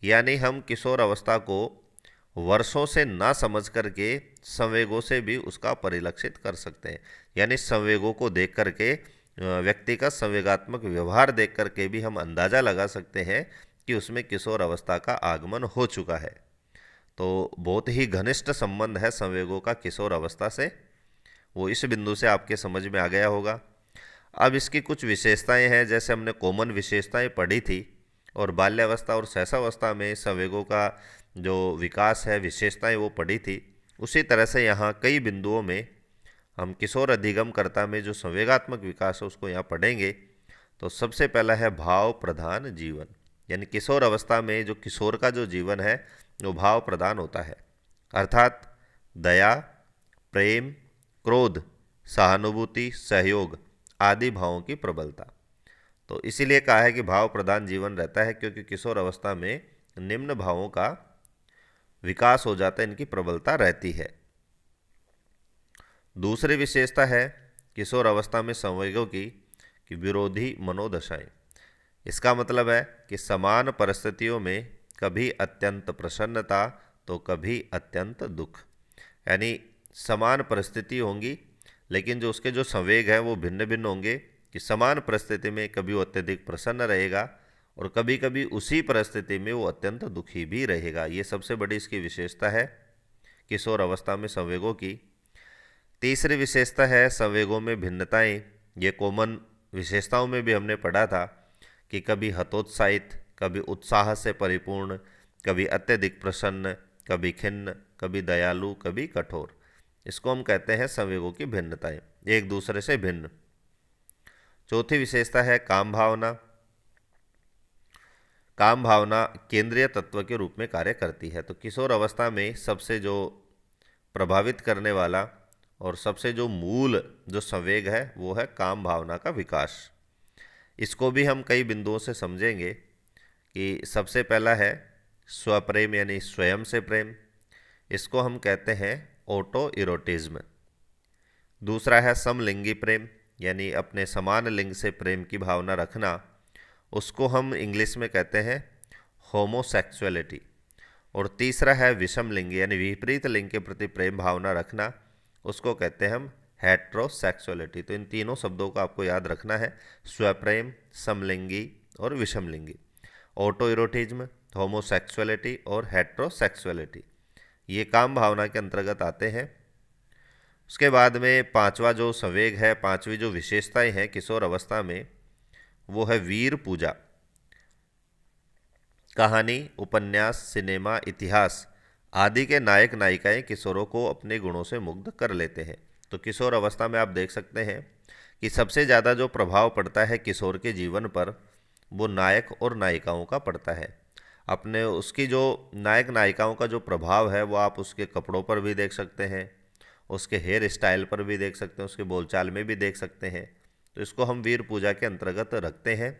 यानी हम किशोर अवस्था को वर्षों से ना समझ करके संवेगों से भी उसका परिलक्षित कर सकते हैं। यानी संवेगों को देख करके, व्यक्ति का संवेगात्मक व्यवहार देख करके भी हम अंदाज़ा लगा सकते हैं कि उसमें किशोर अवस्था का आगमन हो चुका है। तो बहुत ही घनिष्ठ संबंध है संवेगों का किशोर अवस्था से, वो इस बिंदु से आपके समझ में आ गया होगा। अब इसकी कुछ विशेषताएं हैं, जैसे हमने कॉमन विशेषताएं पढ़ी थी और बाल्यावस्था और शैशवावस्था में संवेगों का जो विकास है विशेषताएं वो पढ़ी थी। उसी तरह से यहाँ कई बिंदुओं में हम किशोर अधिगमकर्ता में जो संवेगात्मक विकास है उसको यहाँ पढ़ेंगे। तो सबसे पहला है भाव प्रधान जीवन, यानी किशोर अवस्था में जो किशोर का जो जीवन है वो भाव प्रधान होता है, अर्थात दया, प्रेम, क्रोध, सहानुभूति, सहयोग आदि भावों की प्रबलता। तो इसीलिए कहा है कि भाव प्रधान जीवन रहता है, क्योंकि किशोर अवस्था में निम्न भावों का विकास हो जाता है, इनकी प्रबलता रहती है। दूसरी विशेषता है किशोर अवस्था में संवेगों की कि विरोधी मनोदशाएं। इसका मतलब है कि समान परिस्थितियों में कभी अत्यंत प्रसन्नता तो कभी अत्यंत दुख, यानी समान परिस्थिति होंगी लेकिन जो उसके जो संवेग हैं वो भिन्न भिन्न होंगे, कि समान परिस्थिति में कभी वो अत्यधिक प्रसन्न रहेगा और कभी कभी उसी परिस्थिति में वो अत्यंत दुखी भी रहेगा। ये सबसे बड़ी इसकी विशेषता है किशोर अवस्था में संवेगों की। तीसरी विशेषता है संवेगों में भिन्नताएं। ये कॉमन विशेषताओं में भी हमने पढ़ा था कि कभी हतोत्साहित, कभी उत्साह से परिपूर्ण, कभी अत्यधिक प्रसन्न, कभी खिन्न, कभी दयालु, कभी कठोर। इसको हम कहते हैं संवेगों की भिन्नताएं, एक दूसरे से भिन्न। चौथी विशेषता है काम भावना। काम भावना केंद्रीय तत्व के रूप में कार्य करती है। तो किशोर अवस्था में सबसे जो प्रभावित करने वाला और सबसे जो मूल जो संवेग है वो है काम भावना का विकास। इसको भी हम कई बिंदुओं से समझेंगे कि सबसे पहला है स्वप्रेम, यानी स्वयं से प्रेम, इसको हम कहते हैं ऑटो इरोटिज्म। दूसरा है समलिंगी प्रेम, यानी अपने समान लिंग से प्रेम की भावना रखना, उसको हम इंग्लिश में कहते हैं होमोसेक्सुअलिटी। और तीसरा है विषम लिंग, यानी विपरीत लिंग के प्रति प्रेम भावना रखना, उसको कहते हैं हम हेट्रोसेक्सुअलिटी। तो इन तीनों शब्दों को आपको याद रखना है, स्वप्रेम, समलिंगी और विषमलिंगी। ऑटो इरोटिज्म, होमोसेक्सुअलिटी और हेट्रोसेक्सुअलिटी ये काम भावना के अंतर्गत आते हैं। उसके बाद में पांचवा जो संवेग है, पांचवी जो विशेषताएं हैं किशोर अवस्था में, वो है वीर पूजा। कहानी, उपन्यास, सिनेमा, इतिहास आदि के नायक नायिकाएं किशोरों को अपने गुणों से मुग्ध कर लेते हैं। तो किशोर अवस्था में आप देख सकते हैं कि सबसे ज़्यादा जो प्रभाव पड़ता है किशोर के जीवन पर वो नायक और नायिकाओं का पड़ता है। अपने उसकी जो नायक नायिकाओं का जो प्रभाव है वो आप उसके कपड़ों पर भी देख सकते हैं, उसके हेयर स्टाइल पर भी देख सकते हैं, उसके बोलचाल में भी देख सकते हैं। तो इसको हम वीर पूजा के अंतर्गत रखते हैं।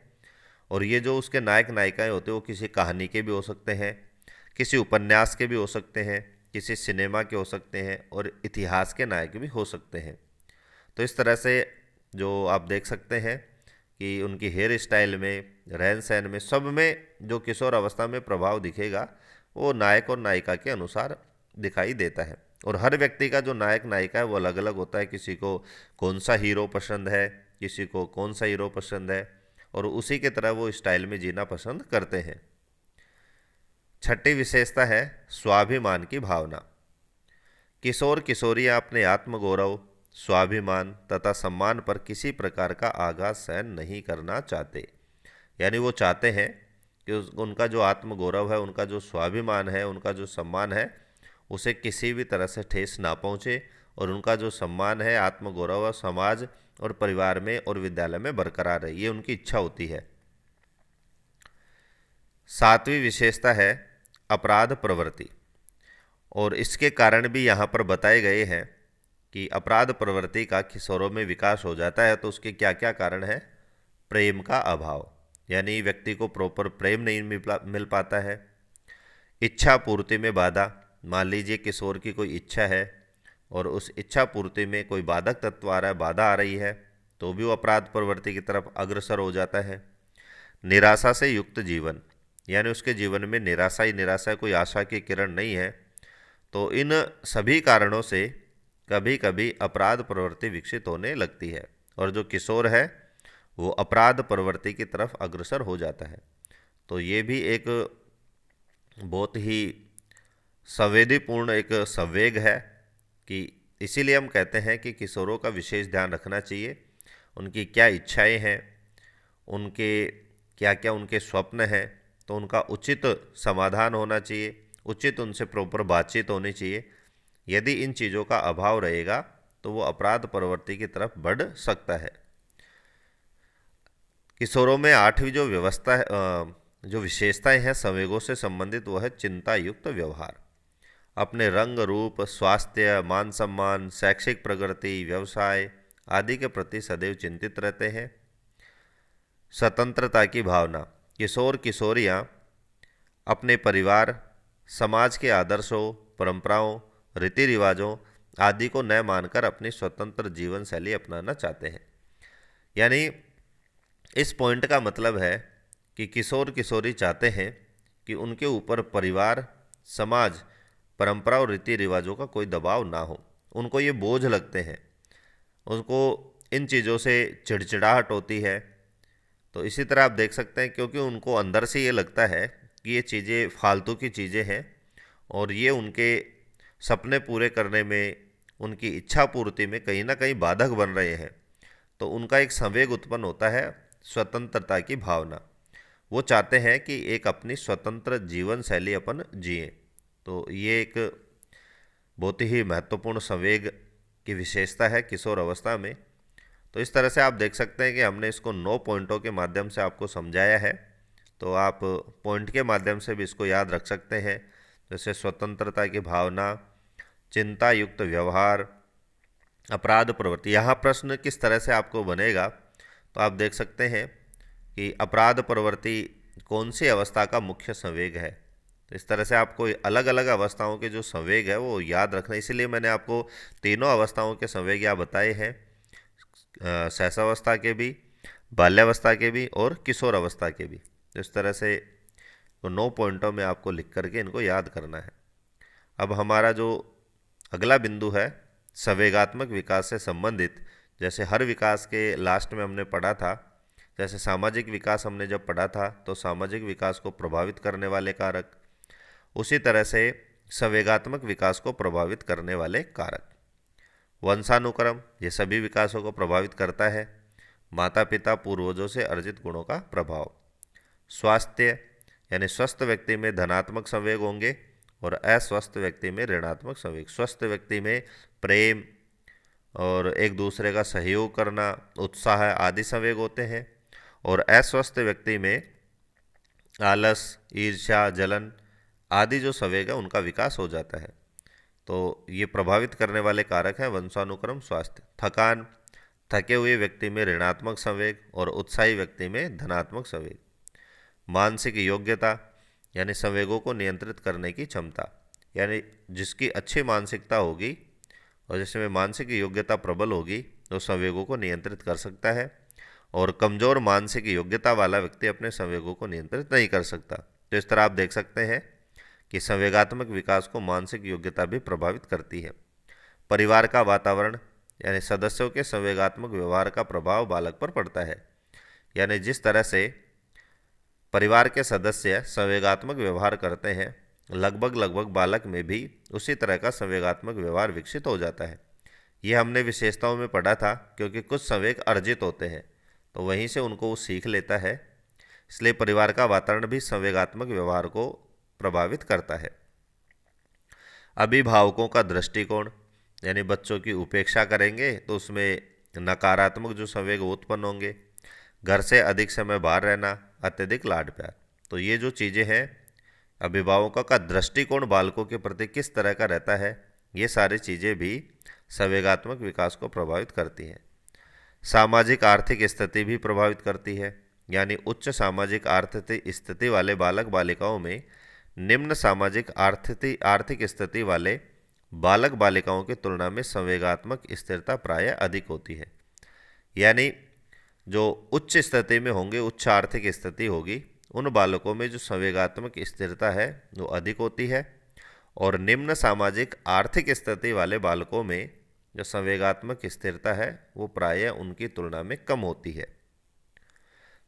और ये जो उसके नायक नायिकाएं होते हैं वो किसी कहानी के भी हो सकते हैं, किसी उपन्यास के भी हो सकते हैं, किसी सिनेमा के हो सकते हैं और इतिहास के नायक भी हो सकते हैं। तो इस तरह से जो आप देख सकते हैं कि उनकी हेयर स्टाइल में, रहन सहन में, सब में जो किशोर अवस्था में प्रभाव दिखेगा वो नायक और नायिका के अनुसार दिखाई देता है। और हर व्यक्ति का जो नायक नायिका है वो अलग अलग होता है, किसी को कौन सा हीरो पसंद है, किसी को कौन सा हीरो पसंद है, और उसी की तरह वो स्टाइल में जीना पसंद करते हैं। छठी विशेषता है स्वाभिमान की भावना। किशोर किशोरियां अपने आत्मगौरव, स्वाभिमान तथा सम्मान पर किसी प्रकार का आघात सहन नहीं करना चाहते। यानी वो चाहते हैं कि उनका जो आत्मगौरव है, उनका जो स्वाभिमान है, उनका जो सम्मान है, उसे किसी भी तरह से ठेस ना पहुँचे, और उनका जो सम्मान है, आत्मगौरव है, समाज और परिवार में और विद्यालय में बरकरार रहे, ये उनकी इच्छा होती है। 7वीं विशेषता है अपराध प्रवृत्ति, और इसके कारण भी यहाँ पर बताए गए हैं कि अपराध प्रवृत्ति का किशोरों में विकास हो जाता है तो उसके क्या क्या कारण है। प्रेम का अभाव, यानी व्यक्ति को प्रॉपर प्रेम नहीं मिल पाता है। इच्छा पूर्ति में बाधा, मान लीजिए किशोर की कोई इच्छा है और उस इच्छा पूर्ति में कोई बाधक तत्व आ रहा है, बाधा आ रही है, तो भी वो अपराध प्रवृत्ति की तरफ अग्रसर हो जाता है। निराशा से युक्त जीवन, यानी उसके जीवन में निराशा ही निराशा है, कोई आशा की किरण नहीं है। तो इन सभी कारणों से कभी कभी अपराध प्रवृत्ति विकसित होने लगती है, और जो किशोर है वो अपराध प्रवृत्ति की तरफ अग्रसर हो जाता है। तो ये भी एक बहुत ही संवेदीपूर्ण एक संवेग है कि इसीलिए हम कहते हैं कि किशोरों का विशेष ध्यान रखना चाहिए। उनकी क्या इच्छाएं हैं, उनके क्या क्या उनके स्वप्न हैं, तो उनका उचित समाधान होना चाहिए, उचित उनसे प्रॉपर बातचीत होनी चाहिए। यदि इन चीज़ों का अभाव रहेगा तो वो अपराध प्रवृत्ति की तरफ बढ़ सकता है। किशोरों में 8वीं जो व्यवस्था है, जो विशेषताएं हैं संवेगों से संबंधित, वो है चिंता युक्त व्यवहार। अपने रंग रूप, स्वास्थ्य, मान सम्मान, शैक्षिक प्रगति, व्यवसाय आदि के प्रति सदैव चिंतित रहते हैं। स्वतंत्रता की भावना, किशोर किशोरियां अपने परिवार, समाज के आदर्शों, परंपराओं, रीति रिवाजों आदि को न मानकर अपनी स्वतंत्र जीवन शैली अपनाना चाहते हैं। यानी इस पॉइंट का मतलब है कि किशोर किशोरी चाहते हैं कि उनके ऊपर परिवार, समाज, परंपरा और रीति रिवाजों का कोई दबाव ना हो। उनको ये बोझ लगते हैं, उनको इन चीज़ों से चिड़चिड़ाहट होती है। तो इसी तरह आप देख सकते हैं, क्योंकि उनको अंदर से ये लगता है कि ये चीज़ें फालतू की चीज़ें हैं और ये उनके सपने पूरे करने में, उनकी इच्छा पूर्ति में कहीं ना कहीं बाधक बन रहे हैं। तो उनका एक संवेग उत्पन्न होता है, स्वतंत्रता की भावना। वो चाहते हैं कि एक अपनी स्वतंत्र जीवन शैली अपन जिए। तो ये एक बहुत ही महत्वपूर्ण संवेग की विशेषता है किशोर अवस्था में। तो इस तरह से आप देख सकते हैं कि हमने इसको 9 पॉइंटों के माध्यम से आपको समझाया है। तो आप पॉइंट के माध्यम से भी इसको याद रख सकते हैं, जैसे स्वतंत्रता की भावना, चिंता युक्त व्यवहार, अपराध प्रवृत्ति। यहाँ प्रश्न किस तरह से आपको बनेगा, तो आप देख सकते हैं कि अपराध प्रवृत्ति कौन सी अवस्था का मुख्य संवेग है। तो इस तरह से आपको अलग अलग अवस्थाओं के जो संवेग है वो याद रखना, इसीलिए मैंने आपको तीनों अवस्थाओं के संवेग यहाँ बताए हैं, शैशवावस्था के भी, बाल्यावस्था के भी और किशोर अवस्था के भी। तो इस तरह से तो 9 पॉइंटों में आपको लिख करके इनको याद करना है। अब हमारा जो अगला बिंदु है संवेगात्मक विकास से संबंधित, जैसे हर विकास के लास्ट में हमने पढ़ा था, जैसे सामाजिक विकास हमने जब पढ़ा था तो सामाजिक विकास को प्रभावित करने वाले कारक, उसी तरह से संवेगात्मक विकास को प्रभावित करने वाले कारक। वंशानुक्रम, ये सभी विकासों को प्रभावित करता है। माता पिता पूर्वजों से अर्जित गुणों का प्रभाव। स्वास्थ्य, यानी स्वस्थ व्यक्ति में धनात्मक संवेग होंगे और अस्वस्थ व्यक्ति में ऋणात्मक संवेग। स्वस्थ व्यक्ति में प्रेम और एक दूसरे का सहयोग करना, उत्साह आदि संवेग होते हैं, और अस्वस्थ व्यक्ति में आलस, ईर्ष्या, जलन आदि जो संवेग है उनका विकास हो जाता है। तो ये प्रभावित करने वाले कारक हैं वंशानुक्रम, स्वास्थ्य। थकान, थके हुए व्यक्ति में ऋणात्मक संवेग और उत्साही व्यक्ति में धनात्मक संवेग। मानसिक योग्यता, यानी संवेगों को नियंत्रित करने की क्षमता, यानी जिसकी अच्छी मानसिकता होगी और जिसमें मानसिक योग्यता प्रबल होगी तो संवेगों को नियंत्रित कर सकता है, और कमज़ोर मानसिक योग्यता वाला व्यक्ति अपने संवेगों को नियंत्रित नहीं कर सकता। तो इस तरह आप देख सकते हैं कि संवेगात्मक विकास को मानसिक योग्यता भी प्रभावित करती है। परिवार का वातावरण, यानी सदस्यों के संवेगात्मक व्यवहार का प्रभाव बालक पर पड़ता है। यानी जिस तरह से परिवार के सदस्य संवेगात्मक व्यवहार करते हैं, लगभग लगभग बालक में भी उसी तरह का संवेगात्मक व्यवहार विकसित हो जाता है। ये हमने विशेषताओं में पढ़ा था, क्योंकि कुछ संवेग अर्जित होते हैं तो वहीं से उनको वो सीख लेता है। इसलिए परिवार का वातावरण भी संवेगात्मक व्यवहार को प्रभावित करता है। अभिभावकों का दृष्टिकोण, यानी बच्चों की उपेक्षा करेंगे तो उसमें नकारात्मक जो संवेग उत्पन्न होंगे। घर से अधिक समय बाहर रहना, अत्यधिक लाड प्यार, तो ये जो चीज़ें हैं, अभिभावकों का दृष्टिकोण बालकों के प्रति किस तरह का रहता है, ये सारी चीज़ें भी संवेगात्मक विकास को प्रभावित करती हैं। सामाजिक आर्थिक स्थिति भी प्रभावित करती है, यानी उच्च सामाजिक आर्थिक स्थिति वाले बालक बालिकाओं में निम्न सामाजिक आर्थिक स्थिति वाले बालक बालिकाओं की तुलना में संवेगात्मक स्थिरता प्रायः अधिक होती है। यानी जो उच्च स्थिति में होंगे, उच्च आर्थिक स्थिति होगी, उन बालकों में जो संवेगात्मक स्थिरता है वो अधिक होती है, और निम्न सामाजिक आर्थिक स्थिति वाले बालकों में जो संवेगात्मक स्थिरता है वो प्रायः उनकी तुलना में कम होती है।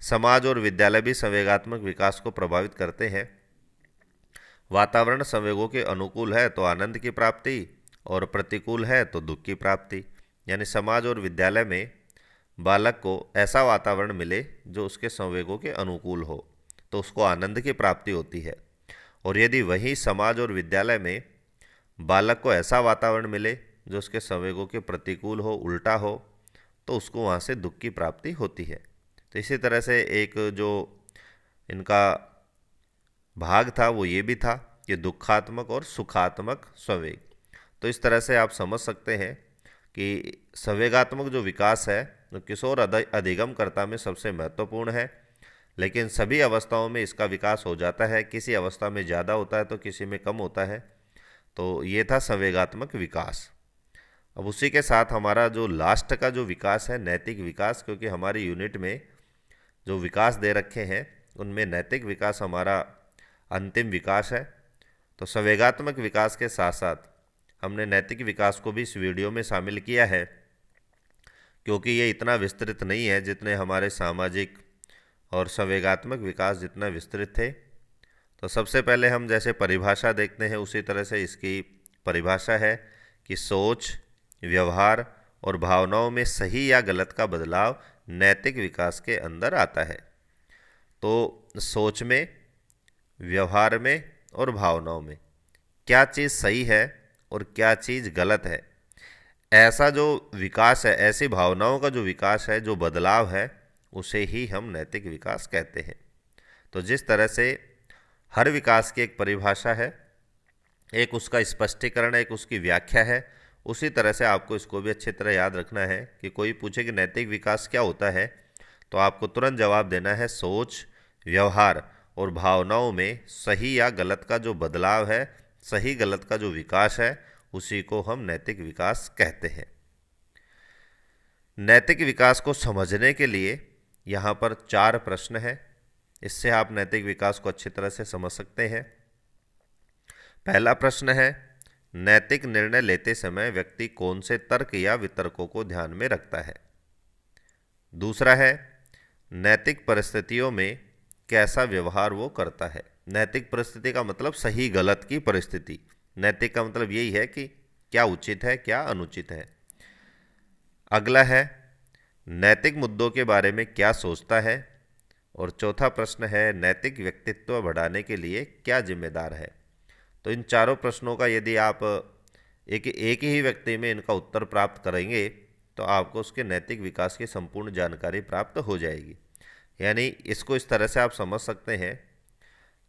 समाज और विद्यालय भी संवेगात्मक विकास को प्रभावित करते हैं। वातावरण संवेगों के अनुकूल है तो आनंद की प्राप्ति, और प्रतिकूल है तो दुख की प्राप्ति। यानी समाज और विद्यालय में बालक को ऐसा वातावरण मिले जो उसके संवेगों के अनुकूल हो तो उसको आनंद की प्राप्ति होती है, और यदि वही समाज और विद्यालय में बालक को ऐसा वातावरण मिले जो उसके संवेगों के प्रतिकूल हो, उल्टा हो, तो उसको वहाँ से दुख की प्राप्ति होती है। तो इसी तरह से एक जो इनका भाग था वो ये भी था कि दुखात्मक और सुखात्मक संवेग। तो इस तरह से आप समझ सकते हैं कि संवेगात्मक जो विकास है वो किशोर अधिगमकर्ता में सबसे महत्वपूर्ण है, लेकिन सभी अवस्थाओं में इसका विकास हो जाता है। किसी अवस्था में ज़्यादा होता है तो किसी में कम होता है। तो ये था संवेगात्मक विकास। अब उसी के साथ हमारा जो लास्ट का जो विकास है, नैतिक विकास, क्योंकि हमारी यूनिट में जो विकास दे रखे हैं उनमें नैतिक विकास हमारा अंतिम विकास है। तो संवेगात्मक विकास के साथ साथ हमने नैतिक विकास को भी इस वीडियो में शामिल किया है, क्योंकि ये इतना विस्तृत नहीं है जितने हमारे सामाजिक और संवेगात्मक विकास जितना विस्तृत थे। तो सबसे पहले हम जैसे परिभाषा देखते हैं उसी तरह से इसकी परिभाषा है कि सोच, व्यवहार और भावनाओं में सही या गलत का बदलाव नैतिक विकास के अंदर आता है। तो सोच में, व्यवहार में और भावनाओं में क्या चीज़ सही है और क्या चीज़ गलत है, ऐसा जो विकास है, ऐसी भावनाओं का जो विकास है, जो बदलाव है, उसे ही हम नैतिक विकास कहते हैं। तो जिस तरह से हर विकास की एक परिभाषा है, एक उसका स्पष्टीकरण है, एक उसकी व्याख्या है, उसी तरह से आपको इसको भी अच्छी तरह याद रखना है कि कोई पूछे कि नैतिक विकास क्या होता है तो आपको तुरंत जवाब देना है सोच, व्यवहार और भावनाओं में सही या गलत का जो बदलाव है, सही गलत का जो विकास है, उसी को हम नैतिक विकास कहते हैं। नैतिक विकास को समझने के लिए यहाँ पर 4 प्रश्न हैं। इससे आप नैतिक विकास को अच्छी तरह से समझ सकते हैं। पहला प्रश्न है, नैतिक निर्णय लेते समय व्यक्ति कौन से तर्क या वितर्कों को ध्यान में रखता है। दूसरा है, नैतिक परिस्थितियों में कैसा व्यवहार वो करता है। नैतिक परिस्थिति का मतलब सही गलत की परिस्थिति। नैतिक का मतलब यही है कि क्या उचित है, क्या अनुचित है। अगला है, नैतिक मुद्दों के बारे में क्या सोचता है। और चौथा प्रश्न है, नैतिक व्यक्तित्व बढ़ाने के लिए क्या जिम्मेदार है। तो इन चारों प्रश्नों का यदि आप एक ही व्यक्ति में इनका उत्तर प्राप्त करेंगे तो आपको उसके नैतिक विकास की संपूर्ण जानकारी प्राप्त हो जाएगी। यानी इसको इस तरह से आप समझ सकते हैं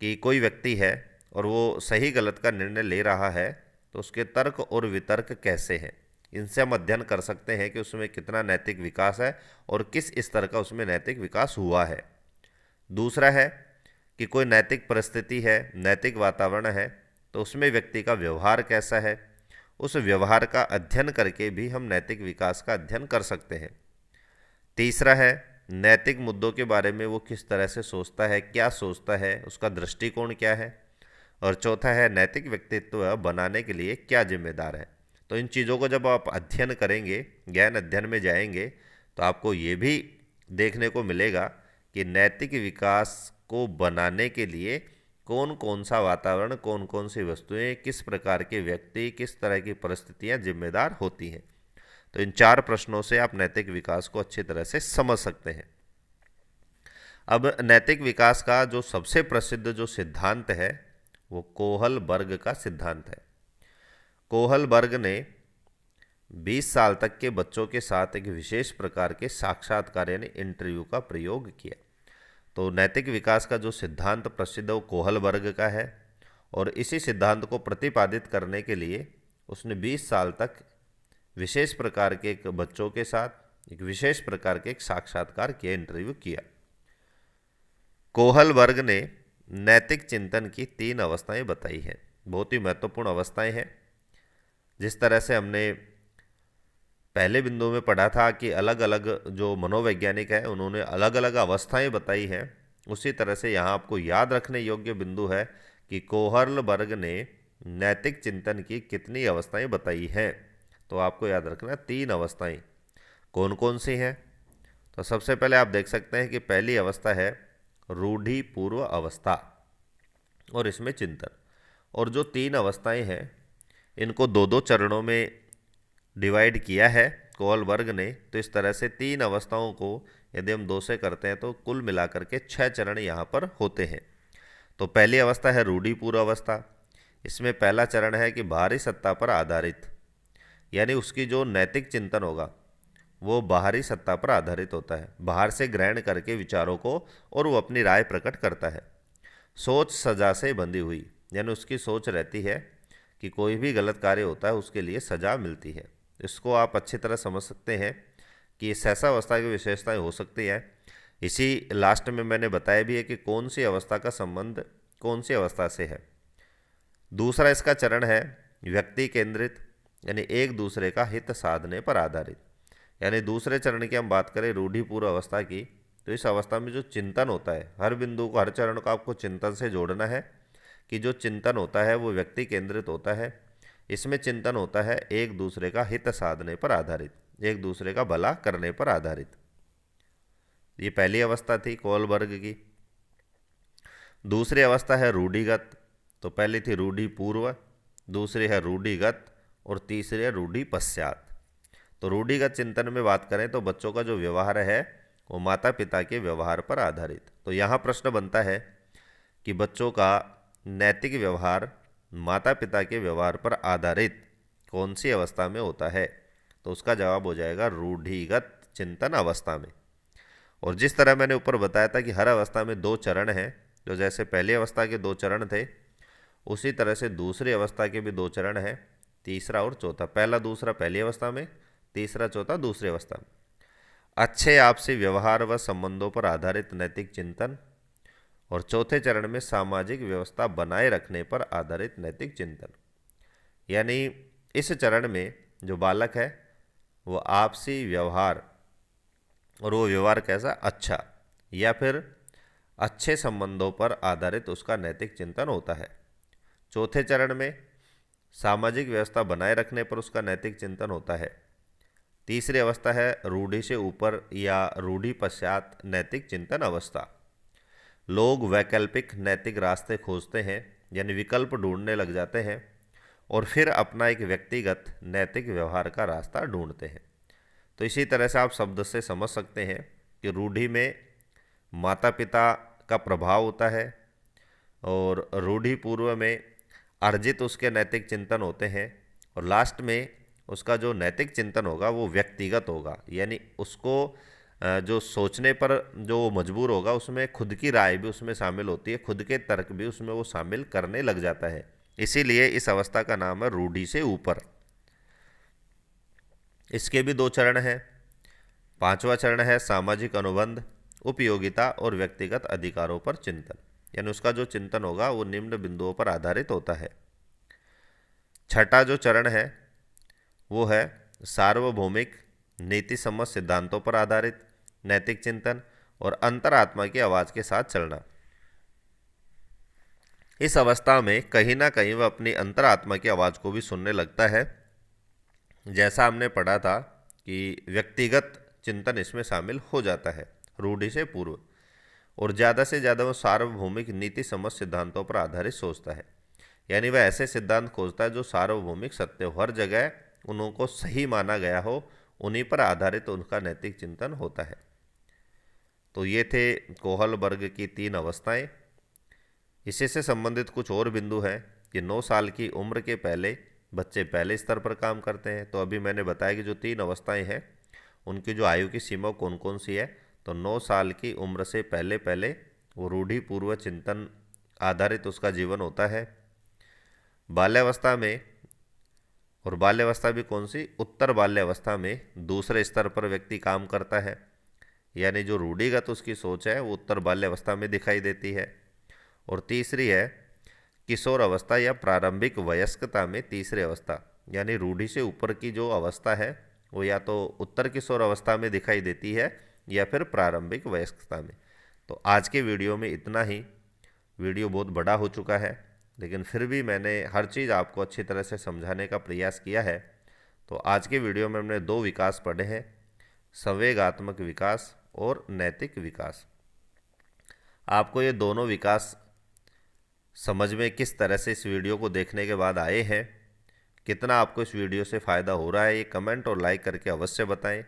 कि कोई व्यक्ति है और वो सही गलत का निर्णय ले रहा है तो उसके तर्क और वितर्क कैसे हैं, इनसे हम अध्ययन कर सकते हैं कि उसमें कितना नैतिक विकास है और किस स्तर का उसमें नैतिक विकास हुआ है। दूसरा है कि कोई नैतिक परिस्थिति है, नैतिक वातावरण है, तो उसमें व्यक्ति का व्यवहार कैसा है। उस व्यवहार का अध्ययन करके भी हम नैतिक विकास का अध्ययन कर सकते हैं। तीसरा है, नैतिक मुद्दों के बारे में वो किस तरह से सोचता है, क्या सोचता है, उसका दृष्टिकोण क्या है। और चौथा है, नैतिक व्यक्तित्व बनाने के लिए क्या जिम्मेदार है। तो इन चीज़ों को जब आप अध्ययन करेंगे, ज्ञान अध्ययन में जाएंगे, तो आपको ये भी देखने को मिलेगा कि नैतिक विकास को बनाने के लिए कौन कौन सा वातावरण, कौन कौन सी वस्तुएं, किस प्रकार के व्यक्ति, किस तरह की परिस्थितियां जिम्मेदार होती हैं। तो इन 4 प्रश्नों से आप नैतिक विकास को अच्छी तरह से समझ सकते हैं। अब नैतिक विकास का जो सबसे प्रसिद्ध जो सिद्धांत है वो कोहलबर्ग का सिद्धांत है। कोहलबर्ग ने 20 साल तक के बच्चों के साथ एक विशेष प्रकार के साक्षात्कार यानी इंटरव्यू का प्रयोग किया। तो नैतिक विकास का जो सिद्धांत प्रसिद्ध है वो कोहलबर्ग का है, और इसी सिद्धांत को प्रतिपादित करने के लिए उसने 20 साल तक विशेष प्रकार के एक बच्चों के साथ एक विशेष प्रकार के एक साक्षात्कार किया, इंटरव्यू किया। कोहलबर्ग ने नैतिक चिंतन की 3 अवस्थाएं बताई हैं, बहुत ही महत्वपूर्ण अवस्थाएं हैं। जिस तरह से हमने पहले बिंदु में पढ़ा था कि अलग अलग जो मनोवैज्ञानिक है उन्होंने अलग अलग अवस्थाएं बताई हैं, उसी तरह से यहाँ आपको याद रखने योग्य बिंदु है कि कोहलबर्ग ने नैतिक चिंतन की कितनी अवस्थाएं बताई हैं। तो आपको याद रखना 3 अवस्थाएं कौन कौन सी हैं। तो सबसे पहले आप देख सकते हैं कि पहली अवस्था है रूढ़िपूर्व अवस्था, और इसमें चिंतन। और जो 3 अवस्थाएं हैं इनको 2-2 चरणों में डिवाइड किया है कोहलबर्ग ने। तो इस तरह से 3 अवस्थाओं को यदि हम 2 से करते हैं तो कुल मिलाकर के 6 चरण यहाँ पर होते हैं। तो पहली अवस्था है रूढ़िपूर्व अवस्था। इसमें पहला चरण है कि बाहरी सत्ता पर आधारित, यानी उसकी जो नैतिक चिंतन होगा वो बाहरी सत्ता पर आधारित होता है, बाहर से ग्रहण करके विचारों को और वो अपनी राय प्रकट करता है। सोच सजा से बंधी हुई, यानी उसकी सोच रहती है कि कोई भी गलत कार्य होता है उसके लिए सजा मिलती है। इसको आप अच्छी तरह समझ सकते हैं कि इस ऐसा अवस्था की विशेषताएं हो सकती हैं। इसी लास्ट में मैंने बताया भी है कि कौन सी अवस्था का संबंध कौन सी अवस्था से है। दूसरा इसका चरण है व्यक्ति केंद्रित, यानी एक दूसरे का हित साधने पर आधारित। यानी दूसरे चरण की हम बात करें रूढ़िपूर्व अवस्था की, तो इस अवस्था में जो चिंतन होता है, हर बिंदु को हर चरण को आपको चिंतन से जोड़ना है कि जो चिंतन होता है वो व्यक्ति केंद्रित होता है। इसमें चिंतन होता है एक दूसरे का हित साधने पर आधारित, एक दूसरे का भला करने पर आधारित। ये पहली अवस्था थी कोहलबर्ग की। दूसरी अवस्था है रूढ़िगत। तो पहली थी रूढ़िपूर्व, दूसरी है रूढ़िगत, और तीसरी है रूढ़ि पश्चात। तो रूढ़िगत चिंतन में बात करें तो बच्चों का जो व्यवहार है वो माता पिता के व्यवहार पर आधारित। तो यहाँ प्रश्न बनता है कि बच्चों का नैतिक व्यवहार माता पिता के व्यवहार पर आधारित कौन सी अवस्था में होता है। तो उसका जवाब हो जाएगा रूढ़िगत चिंतन अवस्था में। और जिस तरह मैंने ऊपर बताया था कि हर अवस्था में 2 चरण हैं, तो जैसे पहली अवस्था के 2 चरण थे उसी तरह से दूसरी अवस्था के भी 2 चरण हैं, तीसरा और चौथा। पहला दूसरा पहली अवस्था में, तीसरा चौथा दूसरी अवस्था में। अच्छे आपसी व्यवहार व संबंधों पर आधारित नैतिक चिंतन, और चौथे चरण में सामाजिक व्यवस्था बनाए रखने पर आधारित नैतिक चिंतन। यानी इस चरण में जो बालक है वो आपसी व्यवहार, और वो व्यवहार कैसा, अच्छा, या फिर अच्छे संबंधों पर आधारित उसका नैतिक चिंतन होता है। चौथे चरण में सामाजिक व्यवस्था बनाए रखने पर उसका नैतिक चिंतन होता है। तीसरी अवस्था है रूढ़ि से ऊपर या रूढ़ि पश्चात नैतिक चिंतन अवस्था। लोग वैकल्पिक नैतिक रास्ते खोजते हैं, यानी विकल्प ढूंढने लग जाते हैं, और फिर अपना एक व्यक्तिगत नैतिक व्यवहार का रास्ता ढूंढते हैं। तो इसी तरह से आप शब्द से समझ सकते हैं कि रूढ़ि में माता पिता का प्रभाव होता है, और रूढ़ि पूर्व में अर्जित उसके नैतिक चिंतन होते हैं, और लास्ट में उसका जो नैतिक चिंतन होगा वो व्यक्तिगत होगा, यानी उसको जो सोचने पर जो वो मजबूर होगा उसमें खुद की राय भी उसमें शामिल होती है, खुद के तर्क भी उसमें वो शामिल करने लग जाता है। इसीलिए इस अवस्था का नाम है रूढ़ि से ऊपर। इसके भी 2 चरण हैं। 5वां चरण है सामाजिक अनुबंध, उपयोगिता और व्यक्तिगत अधिकारों पर चिंतन, यानी उसका जो चिंतन होगा वो निम्न बिंदुओं पर आधारित होता है। छठा जो चरण है वो है सार्वभौमिक नीति सम्मत सिद्धांतों पर आधारित नैतिक चिंतन और अंतरात्मा की आवाज के साथ चलना। इस अवस्था में कहीं ना कहीं वह अपनी अंतरात्मा की आवाज को भी सुनने लगता है। जैसा हमने पढ़ा था कि व्यक्तिगत चिंतन इसमें शामिल हो जाता है रूढ़ि से पूर्व, और ज़्यादा से ज़्यादा वो सार्वभौमिक नीति सम्मत सिद्धांतों पर आधारित सोचता है, यानी वह ऐसे सिद्धांत खोजता है जो सार्वभौमिक सत्य हो, हर जगह उनको सही माना गया हो उन्हीं पर आधारित उनका नैतिक चिंतन होता है। तो ये थे कोहलबर्ग की 3 अवस्थाएं। इसी से संबंधित कुछ और बिंदु हैं कि 9 साल की उम्र के पहले बच्चे पहले स्तर पर काम करते हैं। तो अभी मैंने बताया कि जो 3 अवस्थाएं हैं उनकी जो आयु की सीमा कौन कौन सी है, तो 9 साल की उम्र से पहले पहले वो रूढ़िपूर्व चिंतन आधारित उसका जीवन होता है। बाल्यावस्था में, और बाल्यावस्था भी कौन सी, उत्तर बाल्यावस्था में दूसरे स्तर पर व्यक्ति काम करता है, यानी जो रूढ़िगत उसकी सोच है वो उत्तर बाल्यावस्था में दिखाई देती है। और तीसरी है किशोर अवस्था या प्रारंभिक वयस्कता में तीसरी अवस्था, यानी रूढ़ि से ऊपर की जो अवस्था है वो या तो उत्तर किशोर अवस्था में दिखाई देती है या फिर प्रारंभिक वयस्कता में। तो आज के वीडियो में इतना ही। वीडियो बहुत बड़ा हो चुका है, लेकिन फिर भी मैंने हर चीज़ आपको अच्छी तरह से समझाने का प्रयास किया है। तो आज के वीडियो में हमने 2 विकास पढ़े हैं, संवेगात्मक विकास और नैतिक विकास। आपको ये दोनों विकास समझ में किस तरह से इस वीडियो को देखने के बाद आए हैं, कितना आपको इस वीडियो से फ़ायदा हो रहा है, ये कमेंट और लाइक करके अवश्य बताएं।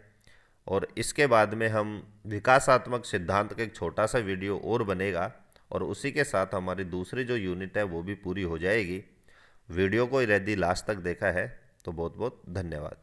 और इसके बाद में हम विकासात्मक सिद्धांत का एक छोटा सा वीडियो और बनेगा, और उसी के साथ हमारी दूसरी जो यूनिट है वो भी पूरी हो जाएगी। वीडियो को यदि लास्ट तक देखा है तो बहुत बहुत धन्यवाद।